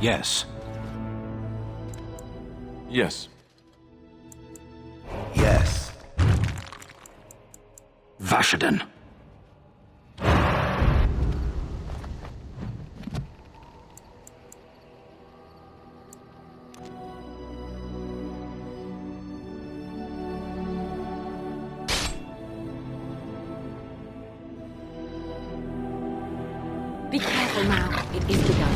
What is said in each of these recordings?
Yes. Yes. Yes. Vashaden. Be careful now. It is begun.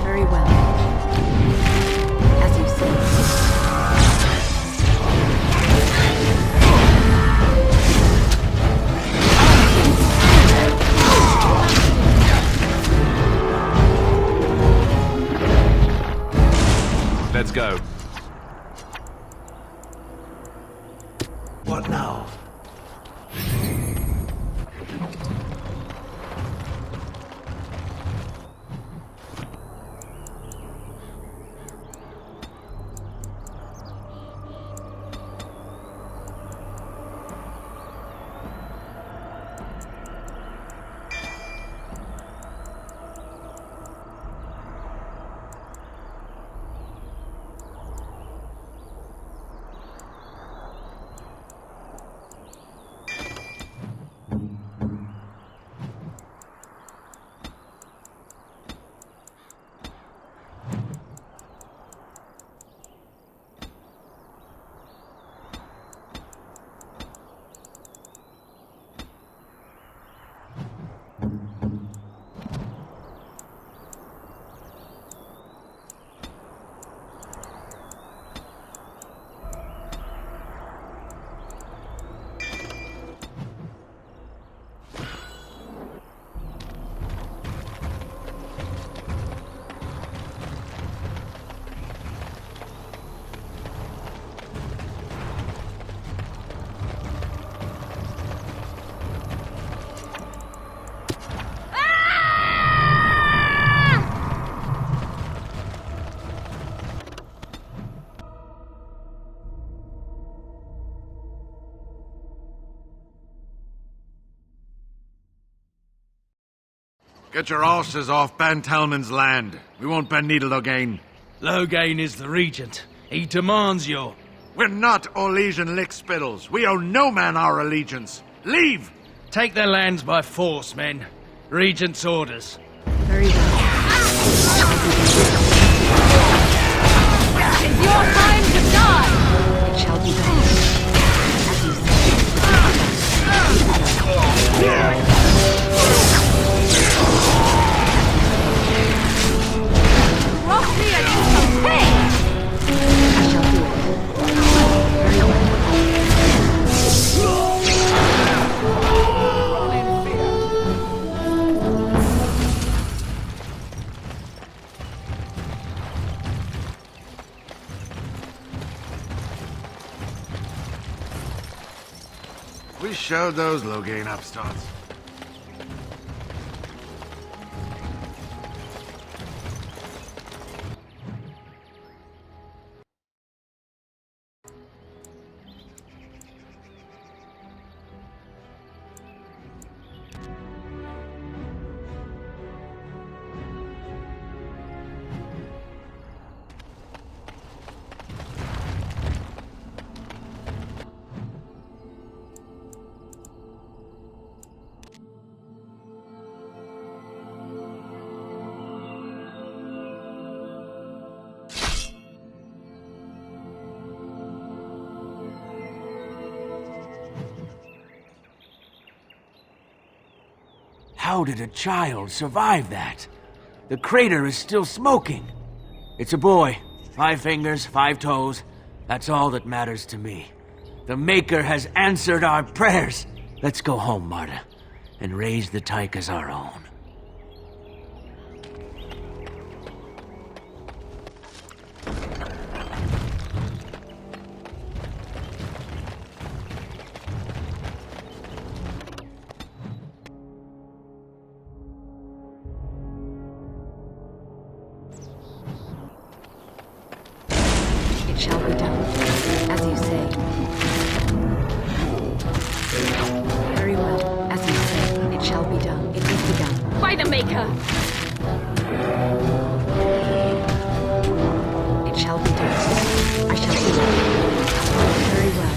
Very well. As you say. Let's go. What now? Get your arses off Ban Talman's land. We won't bend needle again. Loghain is the regent. He demands your... We're not Orlesian lickspittles. We owe no man our allegiance. Leave! Take their lands by force, men. Regent's orders. Very well. It's your time to die! It shall be done. As you say. Rock me against the pig! I shall do it. Very well. We showed those Loghain upstarts. How did a child survive that? The crater is still smoking. It's a boy. 5 fingers, 5 toes. That's all that matters to me. The Maker has answered our prayers. Let's go home, Marta, and raise the Tyke as our own. Maker. It shall be done. I shall do it. Very well.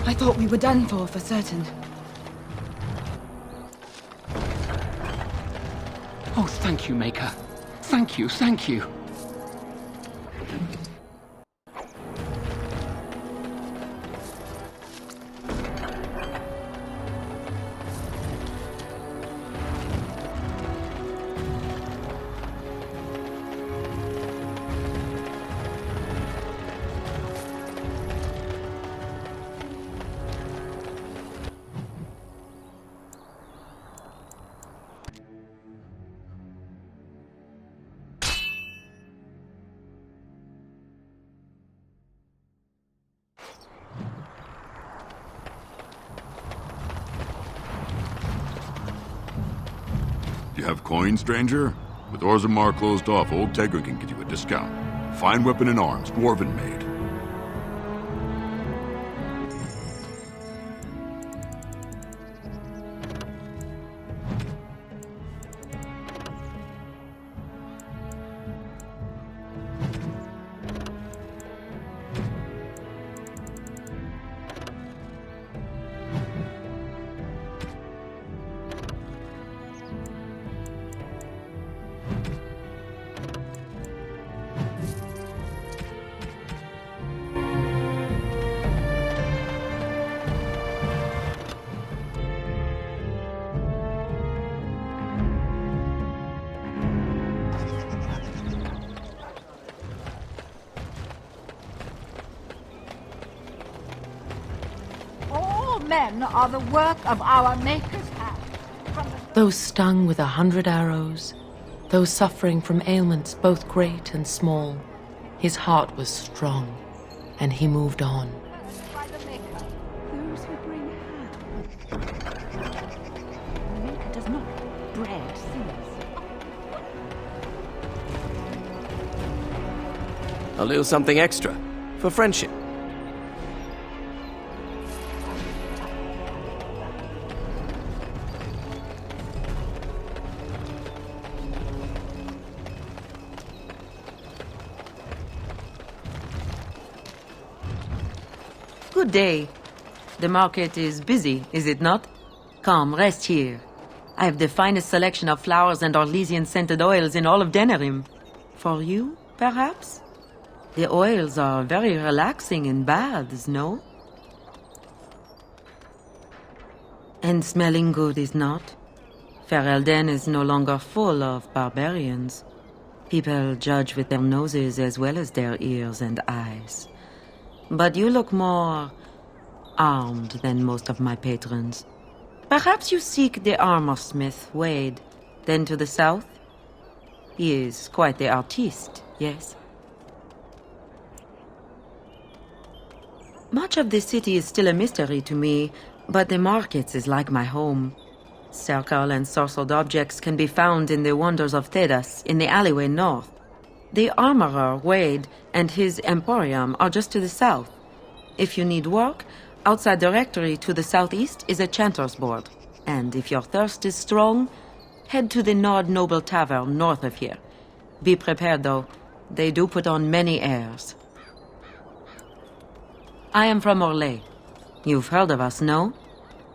I thought we were done for certain. Oh, thank you, Maker. Thank you, thank you. You have coin, stranger? With Orzammar closed off, Old Tegra can get you a discount. Fine weapon and arms, dwarven made. Men are the work of our Maker's hand. Those stung with 100 arrows, those suffering from ailments both great and small, his heart was strong, and he moved on. By the Maker, those who bring harm. The Maker does not breed sinners. A little something extra, for friendship. Good day. The market is busy, is it not? Come, rest here. I have the finest selection of flowers and Orlesian-scented oils in all of Denerim. For you, perhaps? The oils are very relaxing in baths, no? And smelling good, is not? Ferelden is no longer full of barbarians. People judge with their noses as well as their ears and eyes. But you look more armed than most of my patrons. Perhaps you seek the armorsmith, Wade. Then to the south? He is quite the artiste, yes? Much of the city is still a mystery to me, but the markets is like my home. Circle and sorcelled objects can be found in the Wonders of Thedas, in the alleyway north. The Armorer, Wade, and his Emporium are just to the south. If you need work, outside the rectory to the southeast is a chanter's board. And if your thirst is strong, head to the Nord Noble Tavern north of here. Be prepared, though. They do put on many airs. I am from Orlais. You've heard of us, no?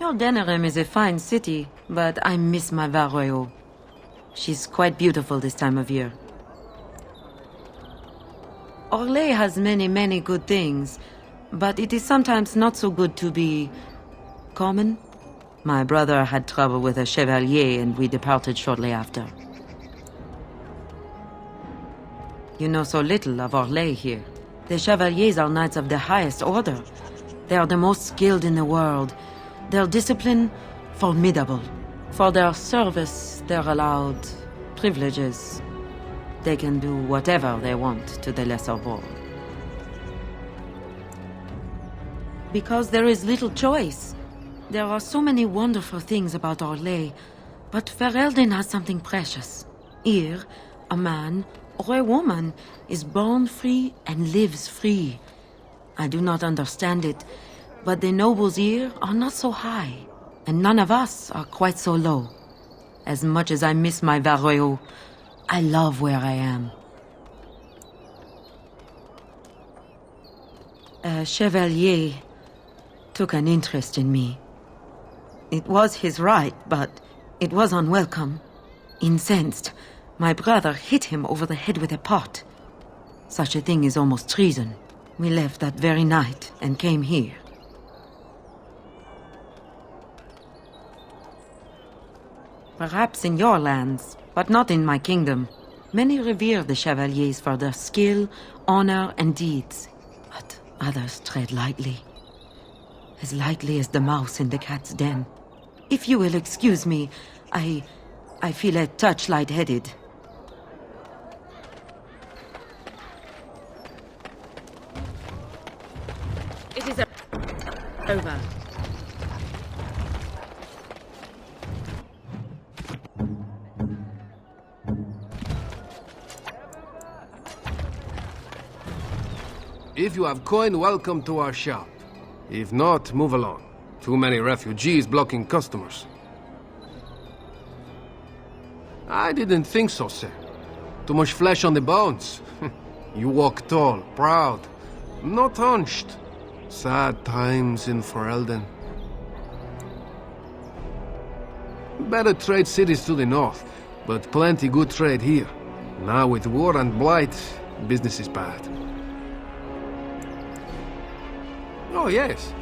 Your Denerim is a fine city, but I miss my Varroyo. She's quite beautiful this time of year. Orlais has many, many good things, but it is sometimes not so good to be common. My brother had trouble with a chevalier and we departed shortly after. You know so little of Orlais here. The chevaliers are knights of the highest order. They are the most skilled in the world. Their discipline, formidable. For their service, they're allowed privileges. They can do whatever they want to the lesser world. Because there is little choice. There are so many wonderful things about Orlais, but Ferelden has something precious. Here, a man or a woman is born free and lives free. I do not understand it, but the nobles here are not so high, and none of us are quite so low. As much as I miss my Varroyo, I love where I am. A chevalier took an interest in me. It was his right, but it was unwelcome. Incensed, my brother hit him over the head with a pot. Such a thing is almost treason. We left that very night and came here. Perhaps in your lands, but not in my kingdom. Many revere the chevaliers for their skill, honor, and deeds. But others tread lightly. As lightly as the mouse in the cat's den. If you will excuse me, I feel a touch lightheaded. It is over. If you have coin, welcome to our shop. If not, move along. Too many refugees blocking customers. I didn't think so, sir. Too much flesh on the bones. You walk tall, proud, not hunched. Sad times in Ferelden. Better trade cities to the north, but plenty good trade here. Now with war and blight, business is bad. Oh, yes.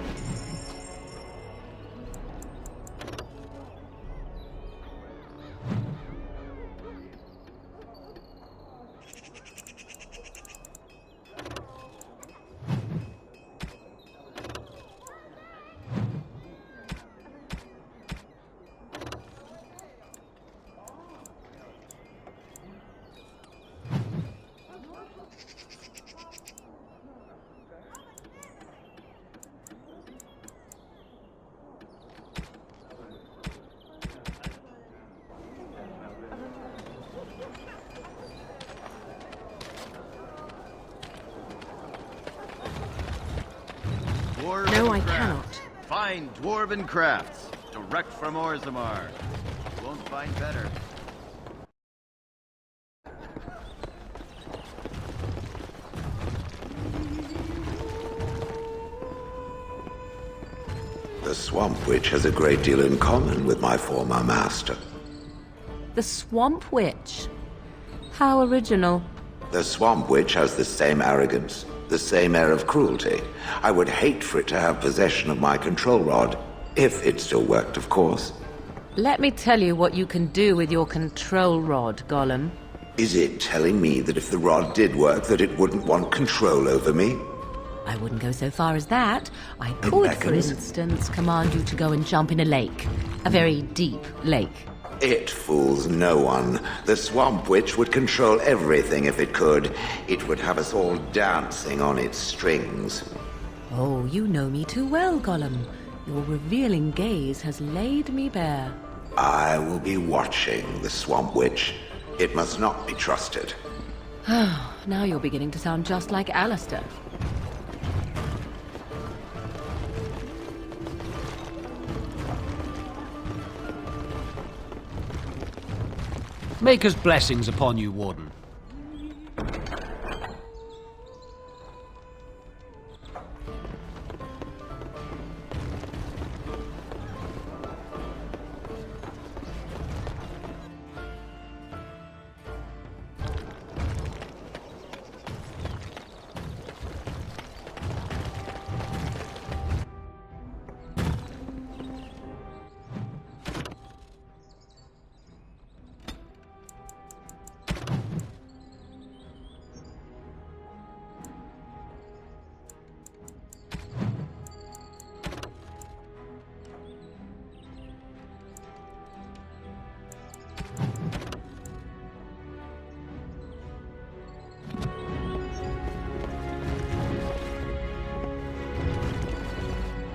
No, I cannot. Fine dwarven crafts, direct from Orzammar. You won't find better. The Swamp Witch has a great deal in common with my former master. The Swamp Witch? How original. The Swamp Witch has the same arrogance, the same air of cruelty. I would hate for it to have possession of my control rod, if it still worked, of course. Let me tell you what you can do with your control rod, Gollum. Is it telling me that if the rod did work, that it wouldn't want control over me? I wouldn't go so far as that. I could, for instance, command you to go and jump in a lake. A very deep lake. It fools no one. The Swamp Witch would control everything if it could. It would have us all dancing on its strings. Oh, you know me too well, Gollum. Your revealing gaze has laid me bare. I will be watching the Swamp Witch. It must not be trusted. Now you're beginning to sound just like Alistair. Maker's blessings upon you, Warden.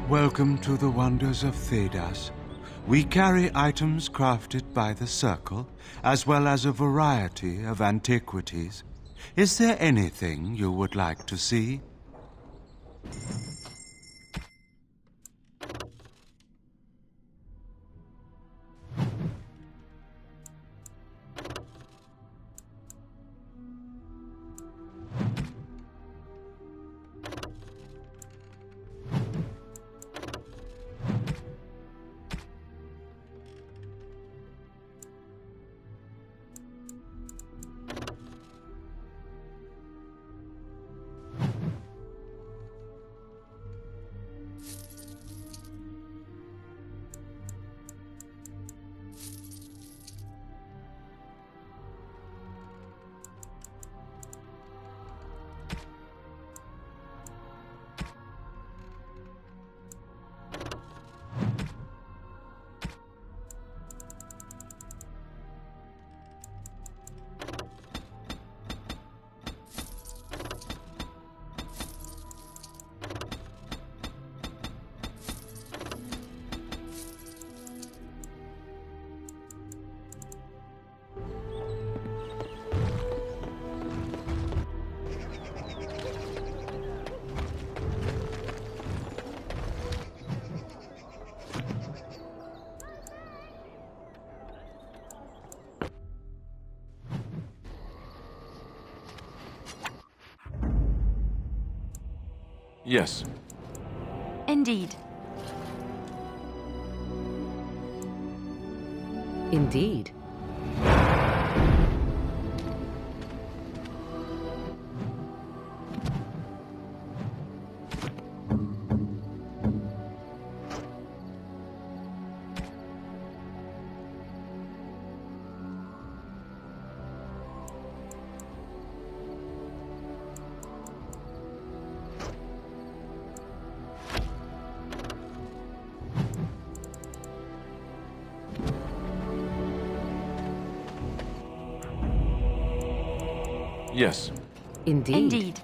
Welcome to the wonders of Thedas. We carry items crafted by the Circle, as well as a variety of antiquities. Is there anything you would like to see? Yes. Indeed. Indeed. Yes. Indeed. Indeed.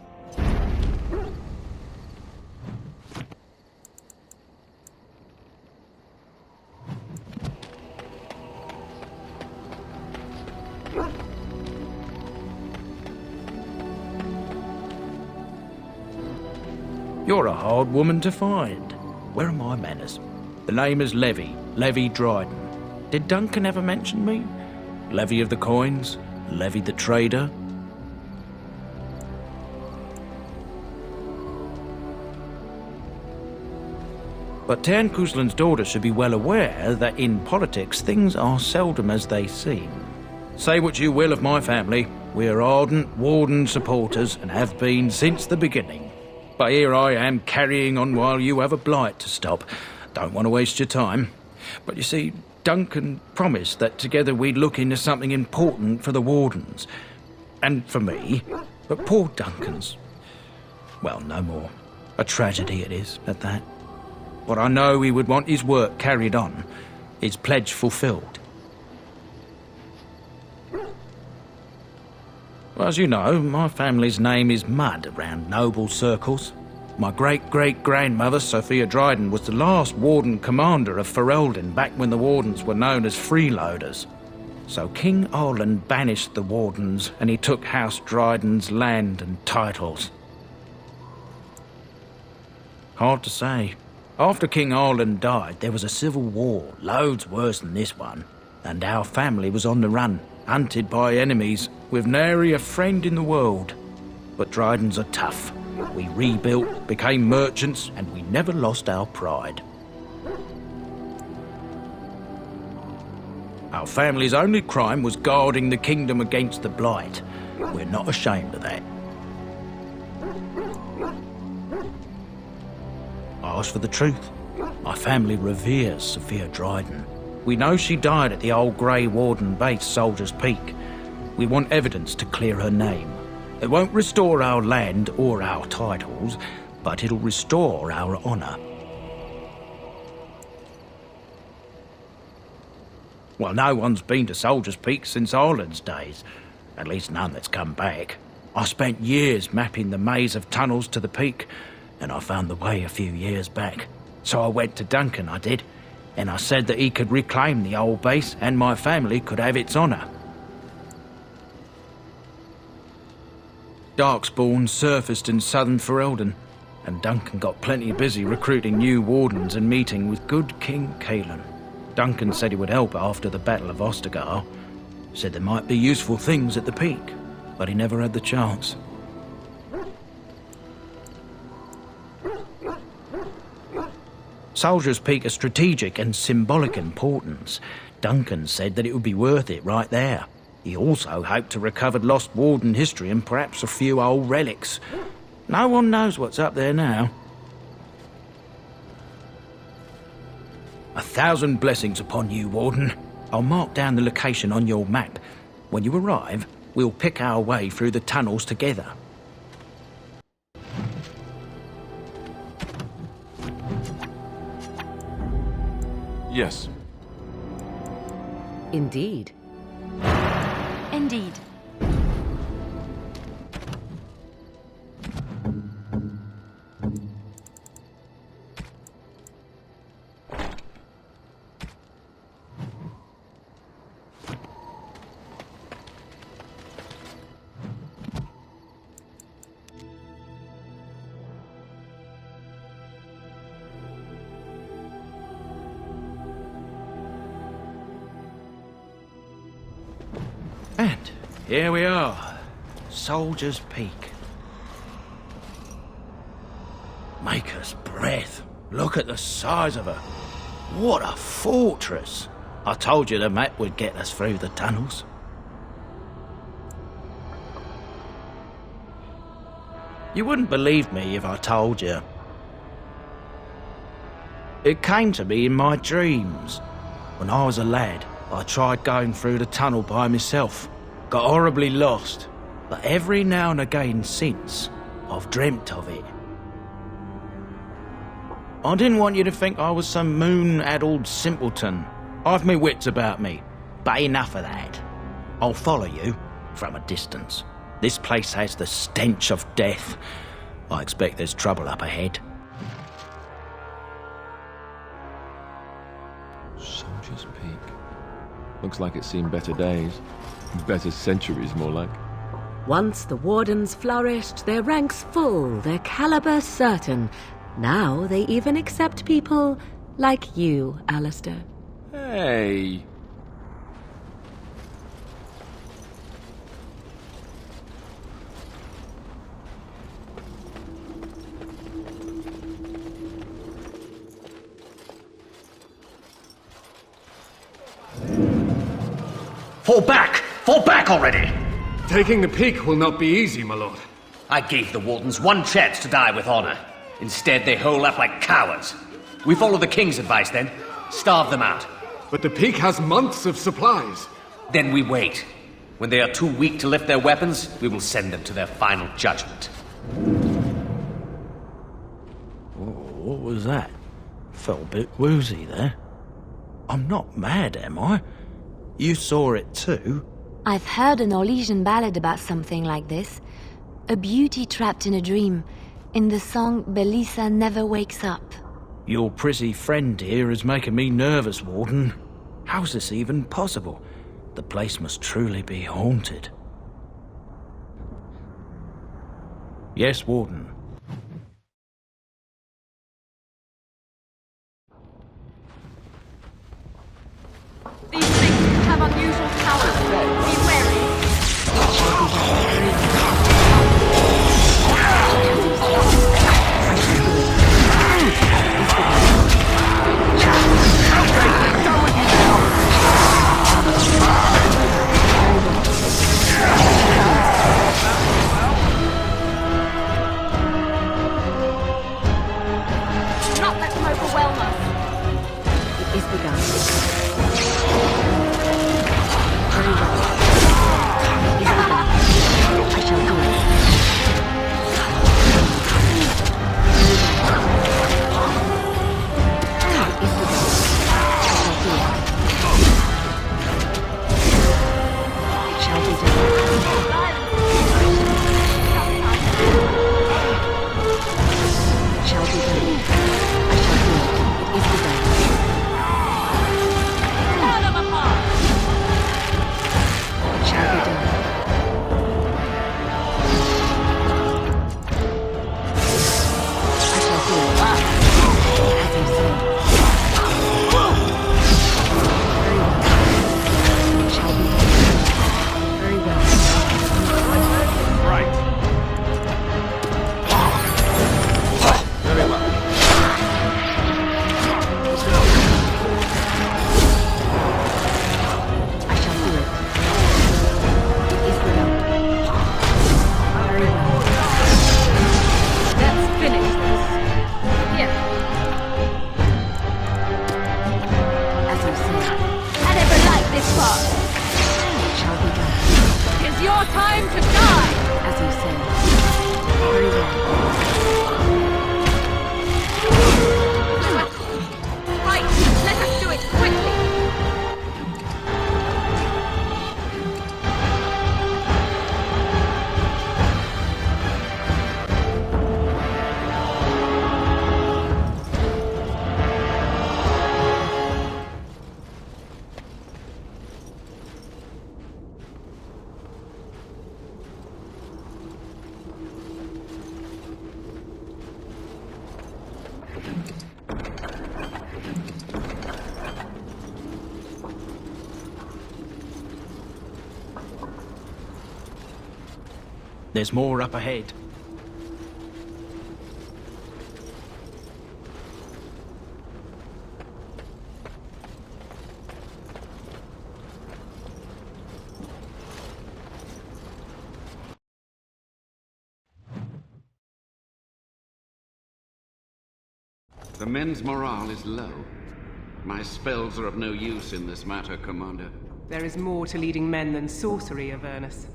You're a hard woman to find. Where are my manners? The name is Levy. Levy Dryden. Did Duncan ever mention me? Levy of the coins? Levy the trader? But Tan Kuzlan's daughter should be well aware that in politics things are seldom as they seem. Say what you will of my family, we're ardent Warden supporters and have been since the beginning. But here I am carrying on while you have a blight to stop. Don't want to waste your time. But you see, Duncan promised that together we'd look into something important for the Wardens. And for me. But poor Duncan's... well, no more. A tragedy it is, at that. But I know he would want his work carried on, his pledge fulfilled. Well, as you know, my family's name is mud around noble circles. My great-great-grandmother, Sophia Dryden, was the last Warden commander of Ferelden back when the Wardens were known as freeloaders. So King Arland banished the Wardens and he took House Dryden's land and titles. Hard to say. After King Arland died, there was a civil war, loads worse than this one, and our family was on the run, hunted by enemies, with nary a friend in the world. But Drydens are tough. We rebuilt, became merchants, and we never lost our pride. Our family's only crime was guarding the kingdom against the Blight. We're not ashamed of that. As for the truth, my family reveres Sophia Dryden. We know she died at the old Grey Warden base, Soldier's Peak. We want evidence to clear her name. It won't restore our land or our titles, but it'll restore our honour. Well, no one's been to Soldier's Peak since Arland's days. At least none that's come back. I spent years mapping the maze of tunnels to the peak, and I found the way a few years back. So I went to Duncan, I did, and I said that he could reclaim the old base and my family could have its honour. Darkspawn surfaced in southern Ferelden, and Duncan got plenty busy recruiting new wardens and meeting with good King Caelan. Duncan said he would help after the Battle of Ostagar. Said there might be useful things at the peak, but he never had the chance. Soldier's Peak is strategic and symbolic importance. Duncan said that it would be worth it right there. He also hoped to recover lost Warden history and perhaps a few old relics. No one knows what's up there now. 1,000 blessings upon you, Warden. I'll mark down the location on your map. When you arrive, we'll pick our way through the tunnels together. Yes. Indeed. Indeed. And here we are, Soldier's Peak. Maker's breath. Look at the size of her. What a fortress. I told you the map would get us through the tunnels. You wouldn't believe me if I told you. It came to me in my dreams. When I was a lad, I tried going through the tunnel by myself. Got horribly lost. But every now and again since, I've dreamt of it. I didn't want you to think I was some moon-addled simpleton. I've my wits about me. But enough of that. I'll follow you from a distance. This place has the stench of death. I expect there's trouble up ahead. Soldier's Peak. Looks like it's seen better days. Better centuries, more like. Once the Wardens flourished, their ranks full, their caliber certain. Now they even accept people like you, Alistair. Hey! Fall back! Fall back already! Taking the peak will not be easy, my lord. I gave the Wardens one chance to die with honor. Instead, they hole up like cowards. We follow the King's advice, then. Starve them out. But the peak has months of supplies. Then we wait. When they are too weak to lift their weapons, we will send them to their final judgment. What was that? Felt a bit woozy there. I'm not mad, am I? You saw it too? I've heard an Orlesian ballad about something like this. A beauty trapped in a dream. In the song, Belisa never wakes up. Your prissy friend here is making me nervous, Warden. How's this even possible? The place must truly be haunted. Yes, Warden. These things have unusual powers. Be wary. Not let them overwhelm us. It is begun. Very well. It is begun. I shall do it. It is begun. I shall do it. It shall be done. It shall be done. I shall do it. It is begun. Tear them apart. It shall be done. I shall do it. As you say. Very well. It shall be done. Very well. Right. Very well. I shall do it. It is begun. Very well. Let's finish this. Here. As you say. I never liked this part. It shall be done. It's your time to die. As you say. Very well. Right. Let us do it quickly. There's more up ahead. The men's morale is low. My spells are of no use in this matter, Commander. There is more to leading men than sorcery, Avernus.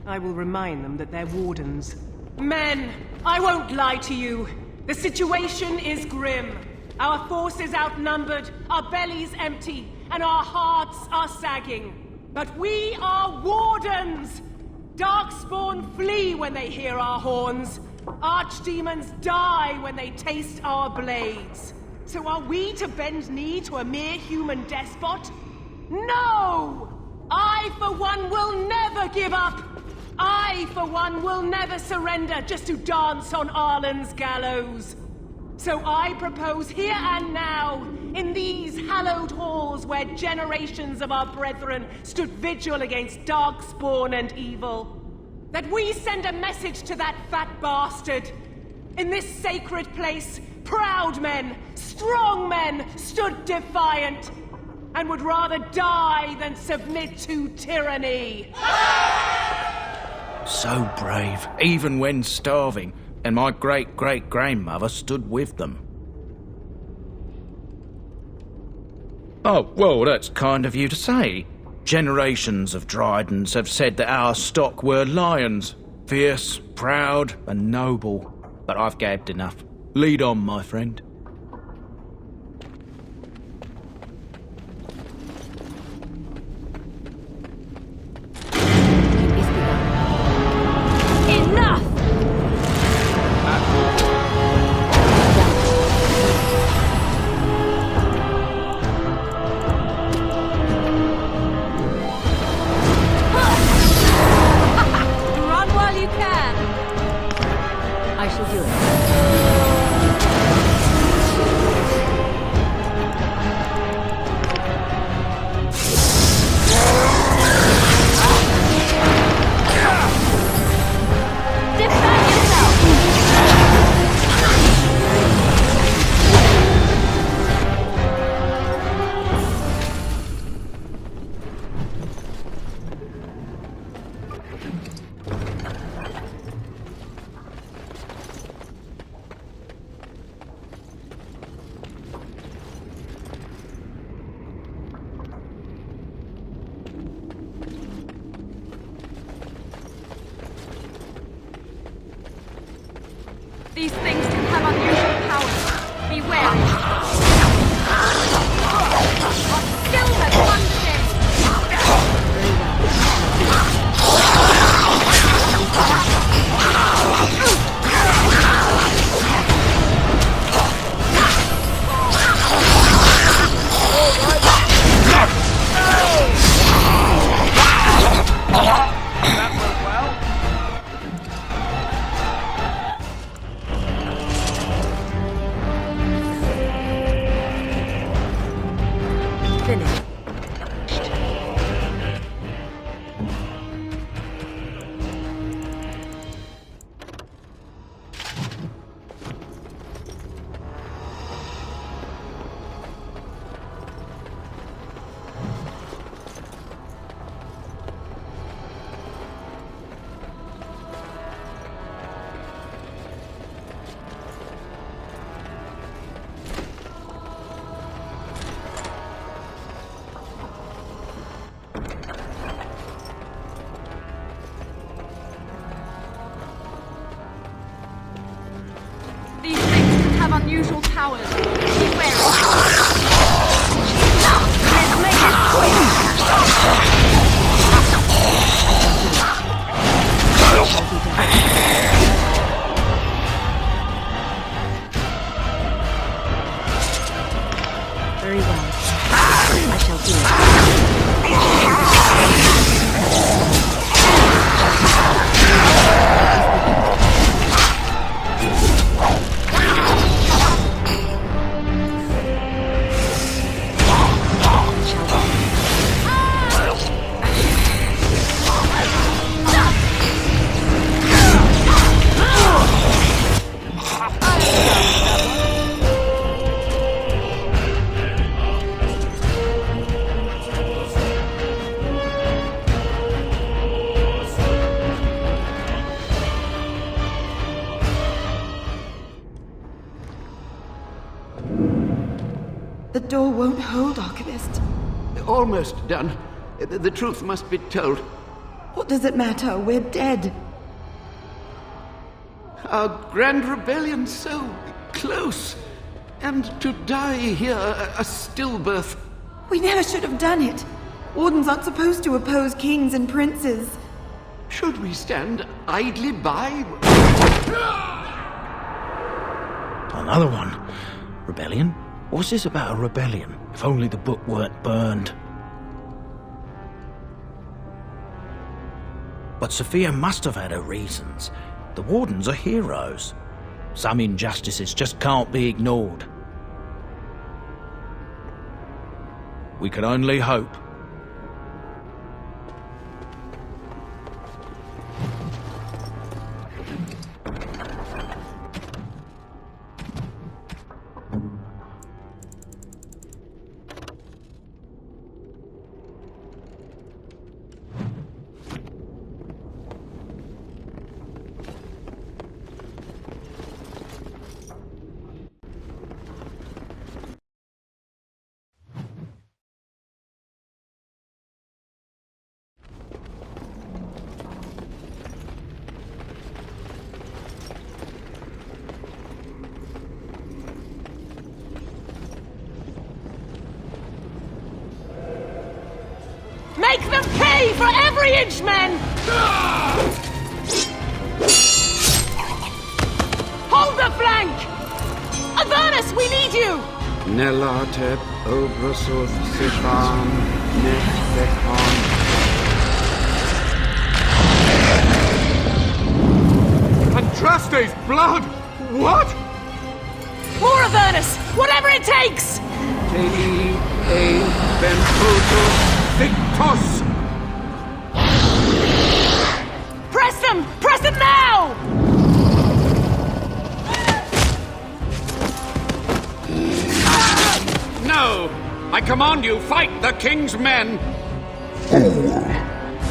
I will remind them that they're wardens. Men! I won't lie to you! The situation is grim. Our forces outnumbered, our bellies empty, and our hearts are sagging. But we are wardens! Darkspawn flee when they hear our horns. Archdemons die when they taste our blades. So are we to bend knee to a mere human despot? No! I, for one, will never give up! I, for one, will never surrender just to dance on Arlen's gallows. So I propose here and now, in these hallowed halls where generations of our brethren stood vigil against darkspawn and evil, that we send a message to that fat bastard. In this sacred place, proud men, strong men stood defiant, and would rather die than submit to tyranny. So brave, even when starving, and my great-great-grandmother stood with them. Oh, well, that's kind of you to say. Generations of Dryden's have said that our stock were lions, fierce, proud, and noble. But I've gabbed enough. Lead on, my friend. Enough! At war. cowards. Beware of Let's make it quick! Very well. I shall do it. The door won't hold, Archivist. Almost done. The truth must be told. What does it matter? We're dead. Our grand rebellion so close. And to die here, a stillbirth. We never should have done it. Wardens aren't supposed to oppose kings and princes. Should we stand idly by? Another one. Rebellion? What's this about a rebellion? If only the book weren't burned. But Sophia must have had her reasons. The Wardens are heroes. Some injustices just can't be ignored. We can only hope. Make them pay for every inch, men! Hold the flank! Avernus, we need you! Nelatep obrasoth sifan nefekon. Andraste's blood! What? More Avernus! Whatever it takes! Tei e benfotos victos! Press them! Press them now! No! I command you, fight the king's men! Fool!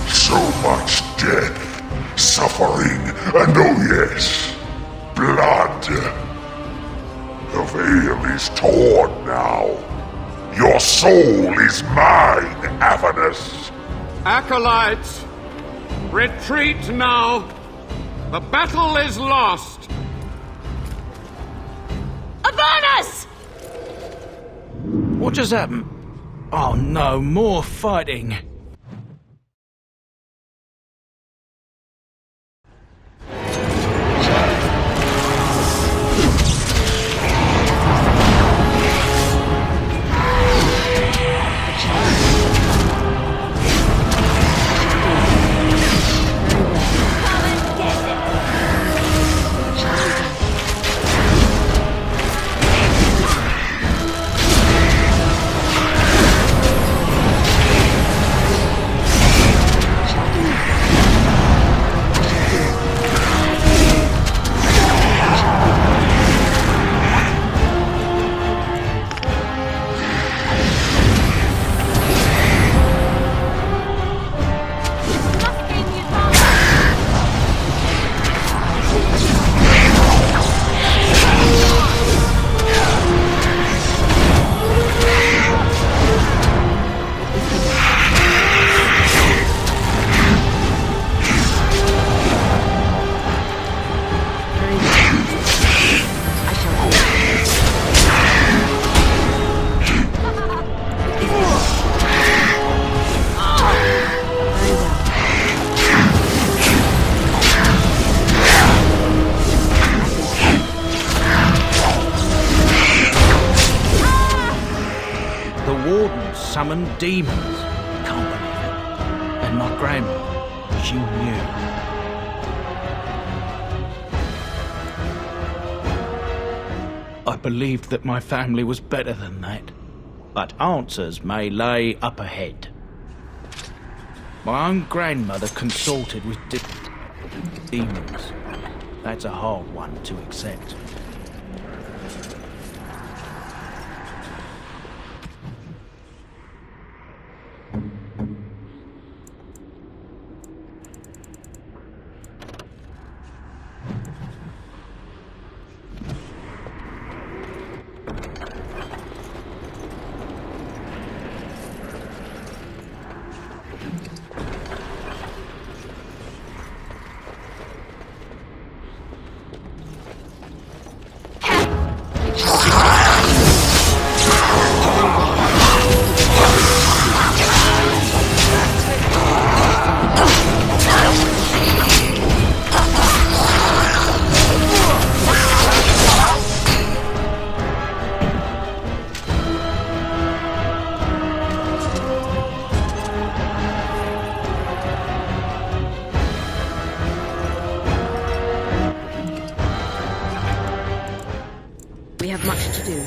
So much death, suffering, and oh yes, blood. The veil is torn now. Your soul is mine, Avernus. Acolytes, retreat now. The battle is lost. Avernus! What just happened? Oh no, more fighting. The Warden summoned demons. Can't believe it. And my grandma, she knew. I believed that my family was better than that. But answers may lay up ahead. My own grandmother consorted with demons. That's a hard one to accept. We have much to do.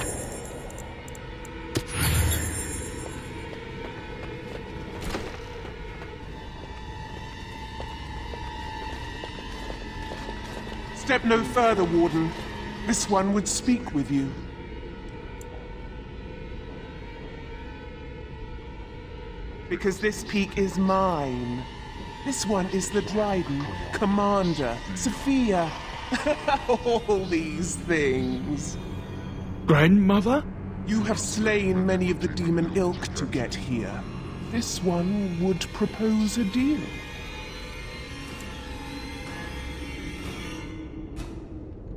Step no further, Warden. This one would speak with you. Because this peak is mine. This one is the Dryden, Commander, Sophia. All these things. Grandmother? You have slain many of the demon ilk to get here. This one would propose a deal.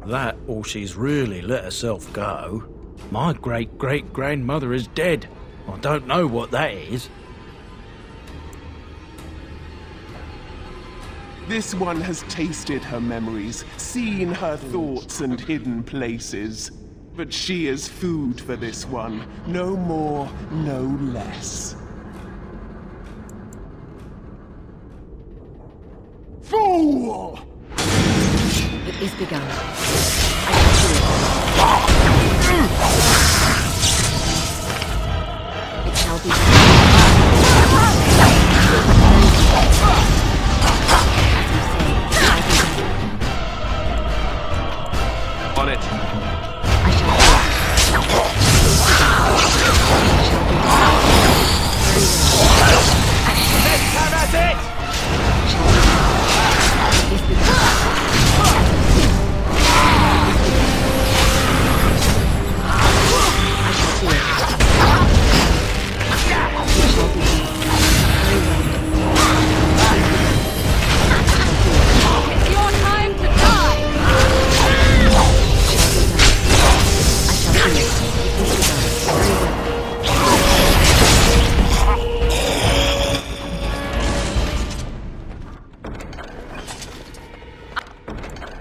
That, or she's really let herself go. My great-great-grandmother is dead. I don't know what that is. This one has tasted her memories, seen her thoughts and hidden places. But she is food for this one. No more, no less. Fool! It is begun. It shall be On it. That's it! It's your time to die!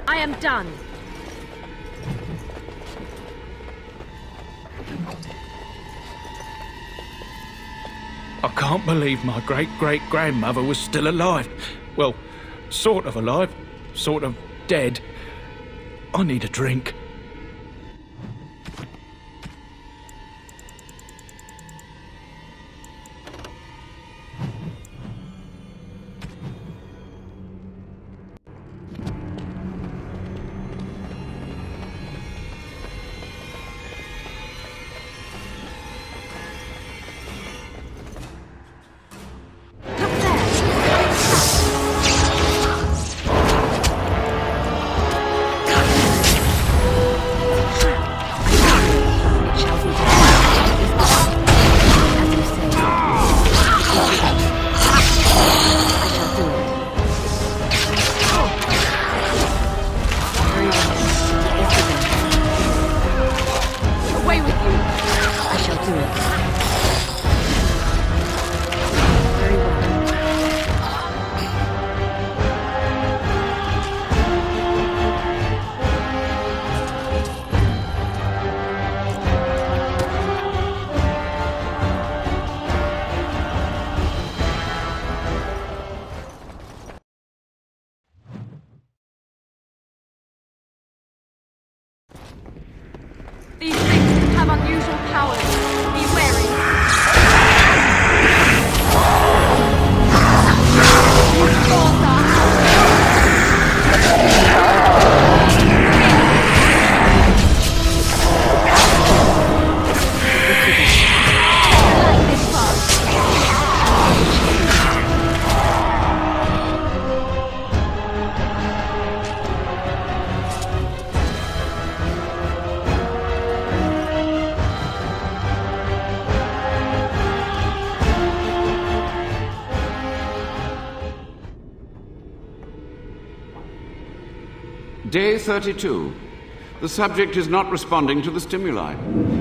I am done. I can't believe my great-great-grandmother was still alive. Well, sort of alive, sort of dead. I need a drink. Day 32. The subject is not responding to the stimuli.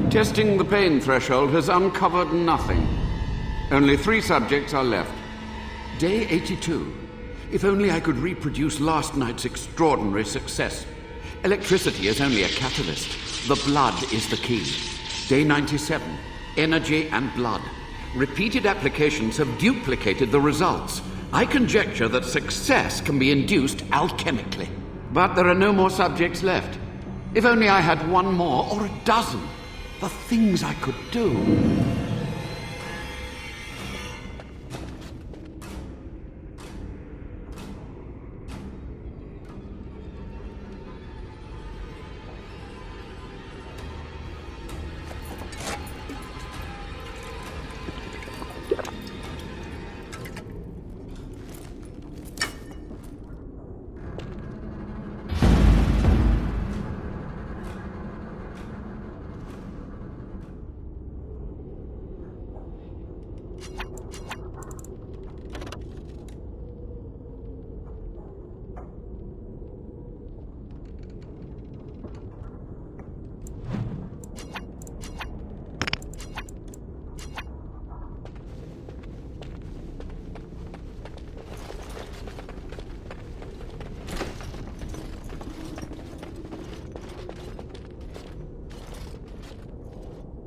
Testing the pain threshold has uncovered nothing. Only 3 subjects are left. Day 82. If only I could reproduce last night's extraordinary success. Electricity is only a catalyst. The blood is the key. Day 97. Energy and blood. Repeated applications have duplicated the results. I conjecture that success can be induced alchemically. But there are no more subjects left. If only I had 1 more, or a dozen. The things I could do.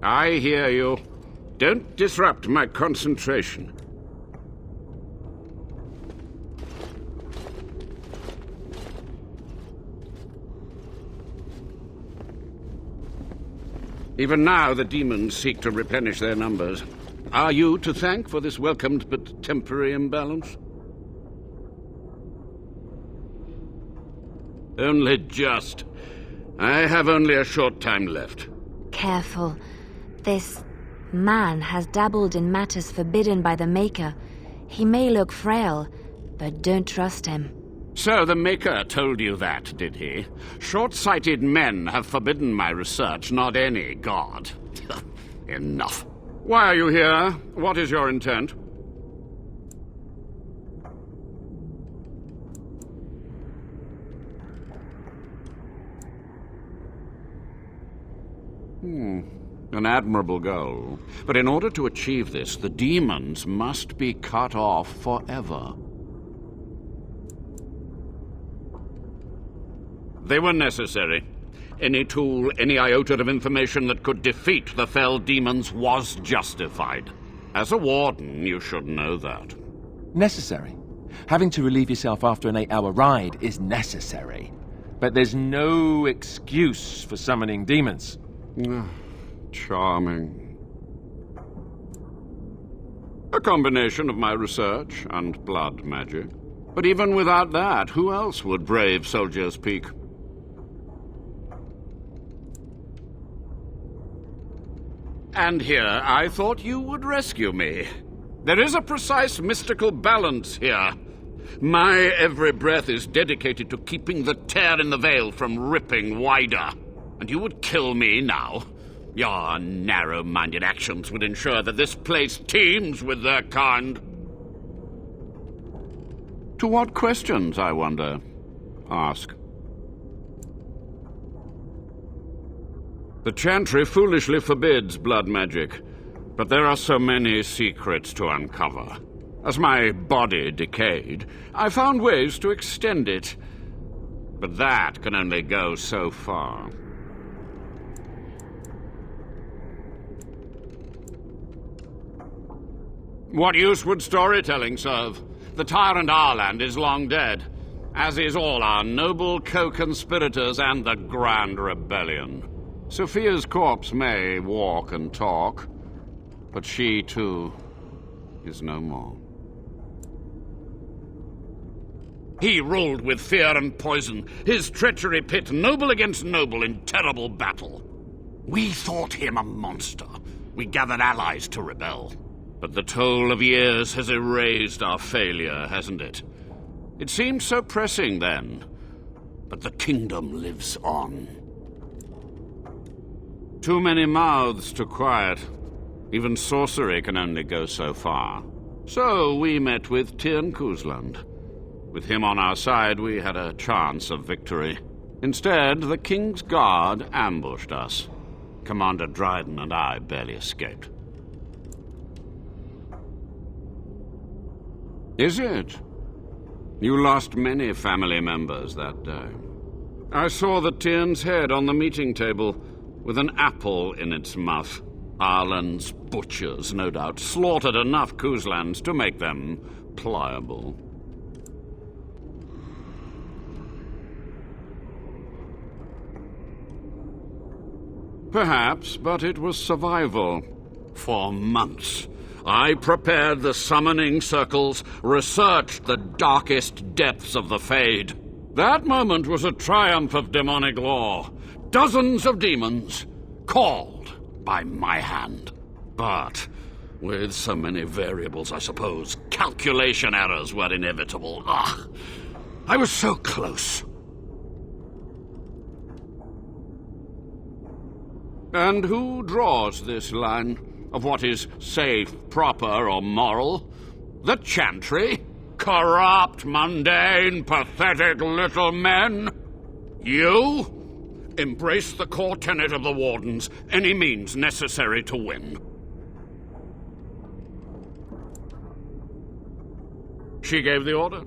I hear you. Don't disrupt my concentration. Even now, the demons seek to replenish their numbers. Are you to thank for this welcomed but temporary imbalance? Only just. I have only a short time left. Careful. This man has dabbled in matters forbidden by the Maker. He may look frail, but don't trust him. So the Maker told you that, did he? Short-sighted men have forbidden my research, not any god. Enough. Why are you here? What is your intent? An admirable goal. But in order to achieve this, the demons must be cut off forever. They were necessary. Any tool, any iota of information that could defeat the fell demons was justified. As a warden, you should know that. Necessary. Having to relieve yourself after an 8-hour ride is necessary. But there's no excuse for summoning demons. Charming. A combination of my research and blood magic. But even without that, who else would brave Soldier's Peak? And here, I thought you would rescue me. There is a precise mystical balance here. My every breath is dedicated to keeping the tear in the veil from ripping wider. And you would kill me now? Your narrow-minded actions would ensure that this place teems with their kind. To what questions, I wonder? Ask. The Chantry foolishly forbids blood magic, but there are so many secrets to uncover. As my body decayed, I found ways to extend it, but that can only go so far. What use would storytelling serve? The tyrant Arland is long dead, as is all our noble co-conspirators and the Grand Rebellion. Sophia's corpse may walk and talk, but she, too, is no more. He ruled with fear and poison, his treachery pit noble against noble in terrible battle. We thought him a monster. We gathered allies to rebel. But the toll of years has erased our failure, hasn't it? It seemed so pressing then, but the kingdom lives on. Too many mouths to quiet. Even sorcery can only go so far. So we met with Tirn Kuzland. With him on our side, we had a chance of victory. Instead, the King's Guard ambushed us. Commander Dryden and I barely escaped. Is it? You lost many family members that day. I saw the Tyrn's head on the meeting table, with an apple in its mouth. Ireland's butchers, no doubt, slaughtered enough Kuzlans to make them pliable. Perhaps, but it was survival. For months, I prepared the summoning circles, researched the darkest depths of the Fade. That moment was a triumph of demonic law. Dozens of demons, called by my hand. But with so many variables, I suppose, calculation errors were inevitable. Ugh, I was so close. And who draws this line of what is safe, proper, or moral? The Chantry? Corrupt, mundane, pathetic little men? You? Embrace the core tenet of the Wardens, any means necessary to win. She gave the order.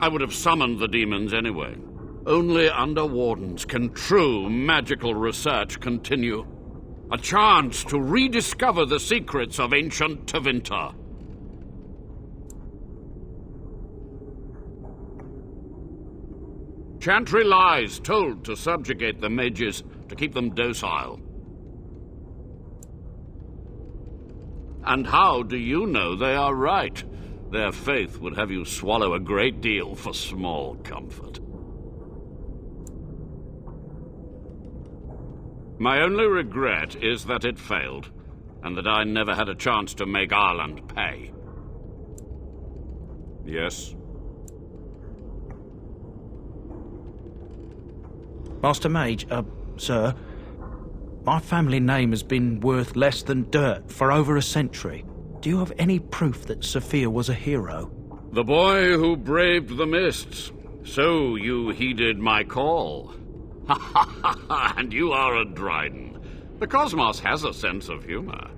I would have summoned the demons anyway. Only under Wardens can true magical research continue. A chance to rediscover the secrets of ancient Tevinter. Chantry lies told to subjugate the mages, to keep them docile. And how do you know they are right? Their faith would have you swallow a great deal for small comfort. My only regret is that it failed, and that I never had a chance to make Ireland pay. Yes? Master Mage, sir, my family name has been worth less than dirt for over a century. Do you have any proof that Sophia was a hero? The boy who braved the mists. So you heeded my call. Ha ha ha ha, and you are a Dryden. The cosmos has a sense of humor.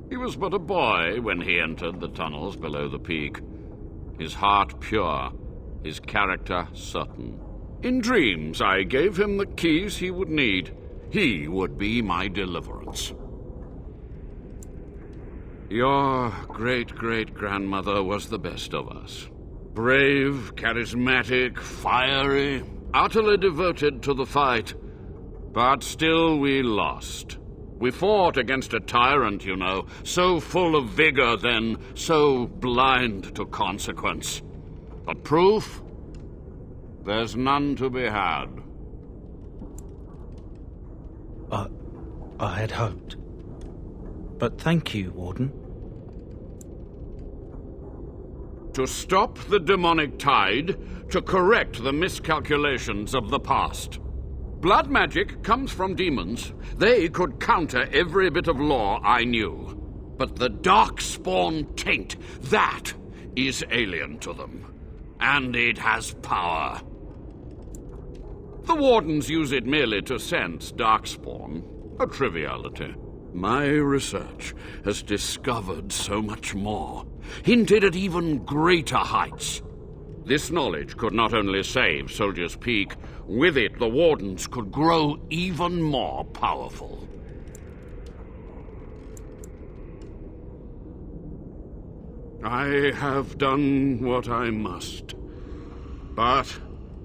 He was but a boy when he entered the tunnels below the peak. His heart pure, his character certain. In dreams, I gave him the keys he would need. He would be my deliverance. Your great-great-grandmother was the best of us. Brave, charismatic, fiery, utterly devoted to the fight. But still we lost. We fought against a tyrant, you know, so full of vigor then, so blind to consequence. But proof? There's none to be had. I had hoped. But thank you, Warden. To stop the demonic tide, to correct the miscalculations of the past. Blood magic comes from demons. They could counter every bit of law I knew. But the darkspawn taint, that is alien to them. And it has power. The Wardens use it merely to sense darkspawn. A triviality. My research has discovered so much more, hinted at even greater heights. This knowledge could not only save Soldier's Peak, with it the Wardens could grow even more powerful. I have done what I must. But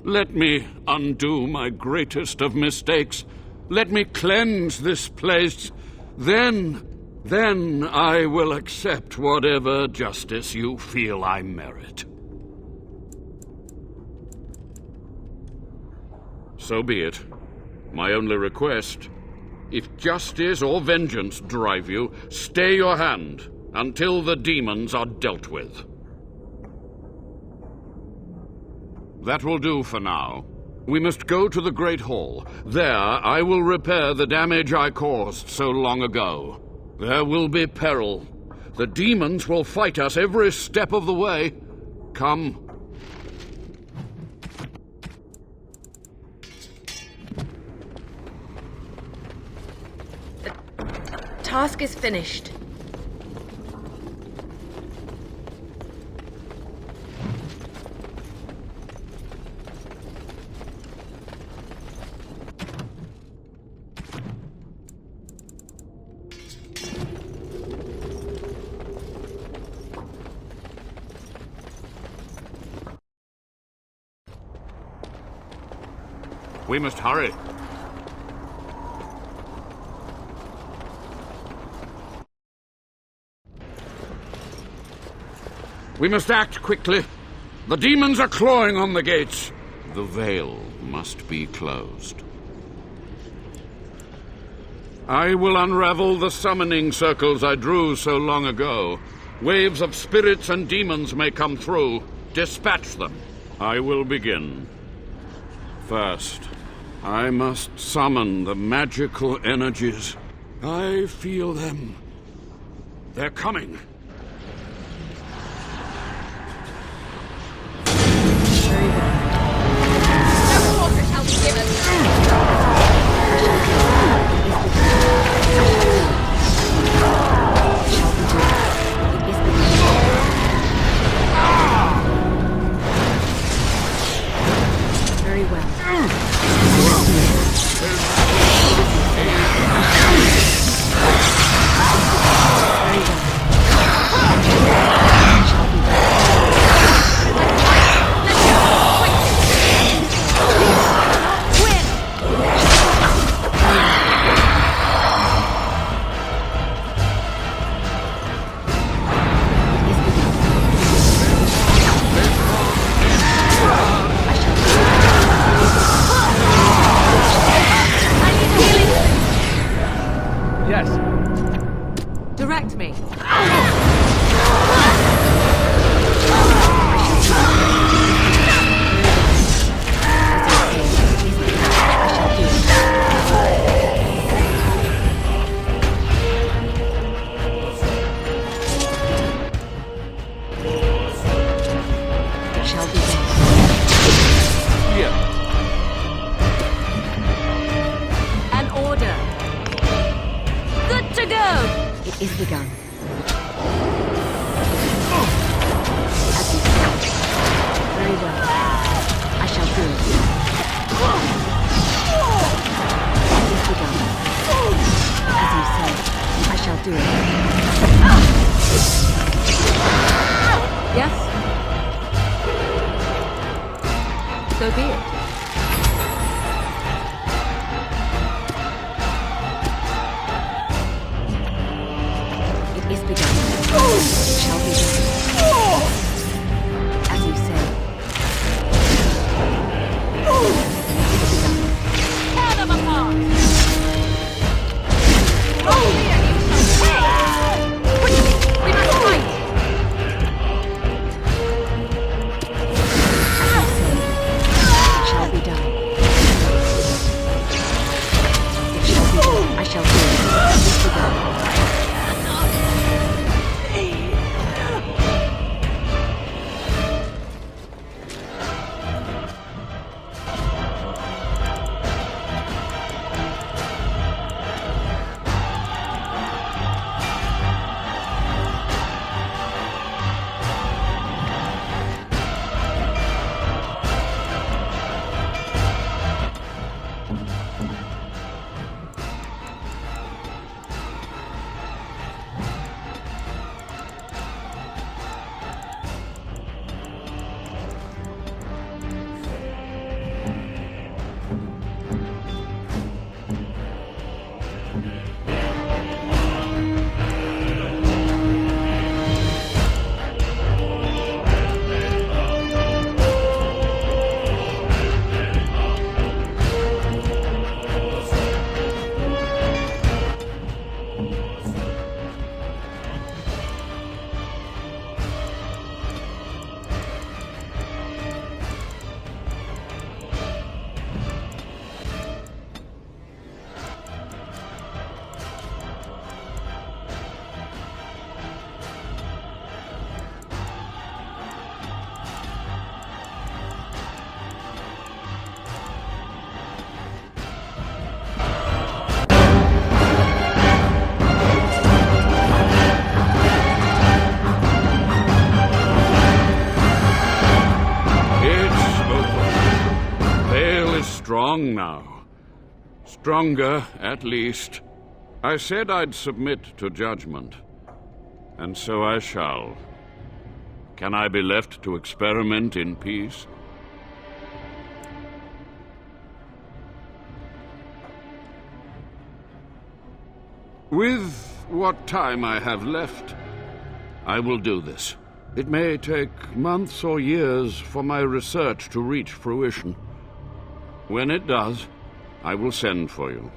let me undo my greatest of mistakes. Let me cleanse this place. Then I will accept whatever justice you feel I merit. So be it. My only request, if justice or vengeance drive you, stay your hand until the demons are dealt with. That will do for now. We must go to the Great Hall. There, I will repair the damage I caused so long ago. There will be peril. The demons will fight us every step of the way. Come. Task is finished. We must hurry. We must act quickly. The demons are clawing on the gates. The veil must be closed. I will unravel the summoning circles I drew so long ago. Waves of spirits and demons may come through. Dispatch them. I will begin. First, I must summon the magical energies. I feel them. They're coming. Very well. Direct me. An order. Good to go. It is begun. Very well. I shall do it. It is begun. As you say, I shall do it. Yes? So be it. It is begun. It shall be done. As you say. It is begun. Tear them apart! Oh, here you shall pay! strong now. Stronger, at least. I said I'd submit to judgment. And so I shall. Can I be left to experiment in peace? With what time I have left, I will do this. It may take months or years for my research to reach fruition. When it does, I will send for you.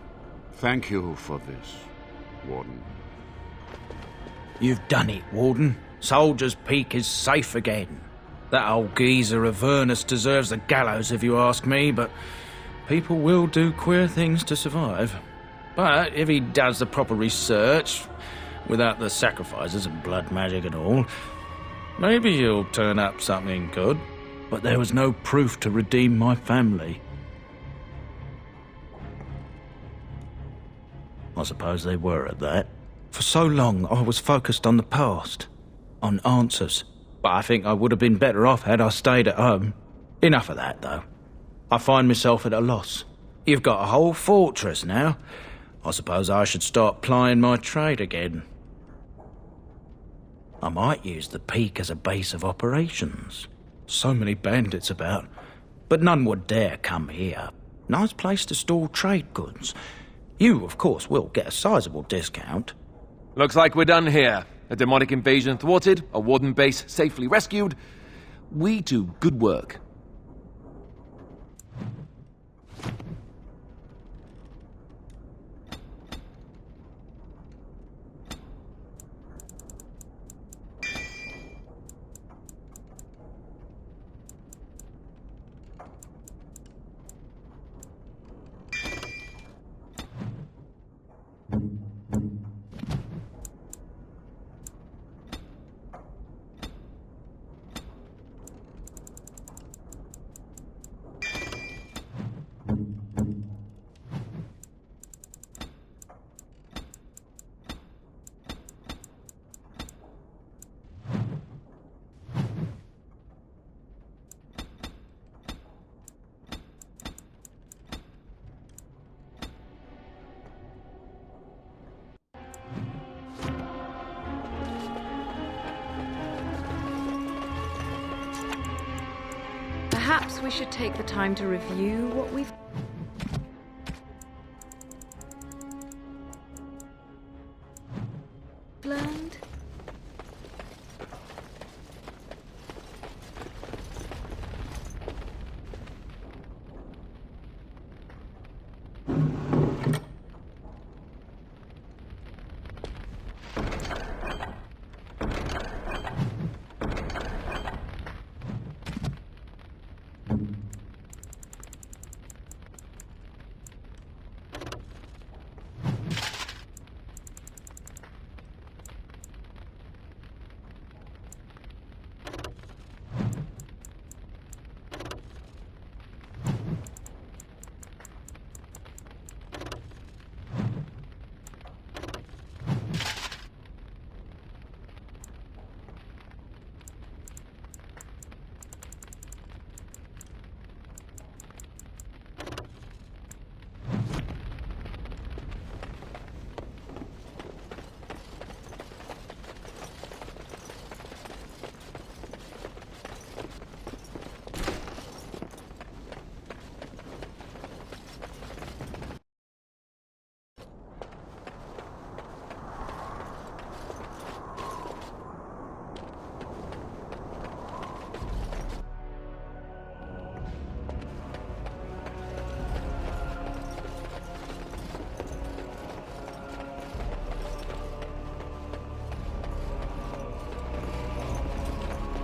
Thank you for this, Warden. You've done it, Warden. Soldier's Peak is safe again. That old geezer of Avernus deserves the gallows if you ask me, but people will do queer things to survive. But if he does the proper research, without the sacrifices and blood magic and all, maybe he'll turn up something good. But there was no proof to redeem my family. I suppose they were at that. For so long, I was focused on the past, on answers. But I think I would have been better off had I stayed at home. Enough of that, though. I find myself at a loss. You've got a whole fortress now. I suppose I should start plying my trade again. I might use the Peak as a base of operations. So many bandits about, but none would dare come here. Nice place to store trade goods. You, of course, will get a sizable discount. Looks like we're done here. A demonic invasion thwarted, a Warden base safely rescued. We do good work. Perhaps we should take the time to review what we've learned.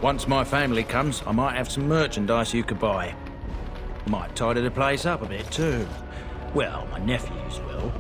Once my family comes, I might have some merchandise you could buy. Might tidy the place up a bit too. Well, my nephews will.